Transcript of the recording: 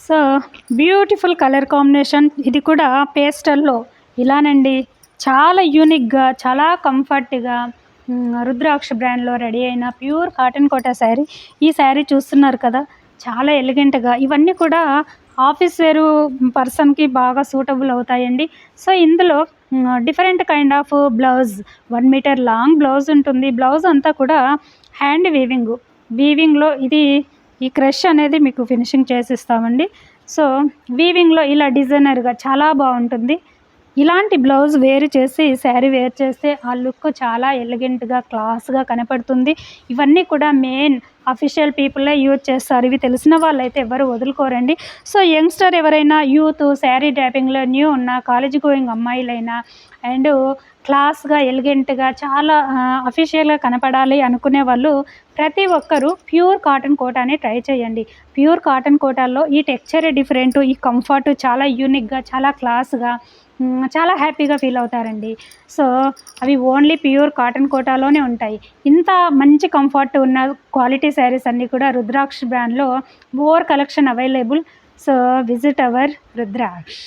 So beautiful colour combination, ఇది కూడా పేస్టల్లో ఇలానండి. చాలా యూనిక్గా, చాలా కంఫర్ట్గా రుద్రాక్ష బ్రాండ్లో రెడీ అయిన ప్యూర్ కాటన్ కోటా శారీ. ఈ శారీ చూస్తున్నారు కదా, చాలా ఎలిగెంట్గా. ఇవన్నీ కూడా ఆఫీస్ వేరు పర్సన్కి బాగా సూటబుల్ అవుతాయండి. సో ఇందులో different kind of blouse, 1 metre long blouse ఉంటుంది. బ్లౌజ్ అంతా కూడా హ్యాండ్ వీవింగ్లో ఇది ఈ క్రష్ అనేది మీకు ఫినిషింగ్ చేసిస్తామండి. సో వీవింగ్లో ఇలా డిజైనర్గా చాలా బాగుంటుంది. ఇలాంటి బ్లౌజ్ వేర్ చేసి శారీ వేర్ చేస్తే ఆ లుక్ చాలా ఎలిగెంట్గా, క్లాస్గా కనపడుతుంది. ఇవన్నీ కూడా మెయిన్ అఫీషియల్ పీపులే యూజ్ చేస్తారు. ఇవి తెలిసిన వాళ్ళైతే ఎవరు వదులుకోరండి. సో యంగ్స్టర్ ఎవరైనా, యూత్ శారీ డ్రాపింగ్లో న్యూ ఉన్న కాలేజ్ గోయింగ్ అమ్మాయిలైనా అండ్ క్లాస్గా, ఎలిగెంట్గా, చాలా అఫీషియల్గా కనపడాలి అనుకునే వాళ్ళు ప్రతి ఒక్కరూ ప్యూర్ కాటన్ కోటాని ట్రై చేయండి. ప్యూర్ కాటన్ కోటాల్లో ఈ టెక్చరే డిఫరెంట్, ఈ కంఫర్ట్ చాలా యూనిక్గా, చాలా క్లాస్గా, చాలా హ్యాపీగా ఫీల్ అవుతారండి. సో అవి ఓన్లీ ప్యూర్ కాటన్ కోటాలోనే ఉంటాయి. ఇంత మంచి కంఫర్ట్ ఉన్న క్వాలిటీ శారీస్ అన్నీ కూడా రుద్రాక్ష బ్రాండ్లో more collection available. So visit our rudraksha.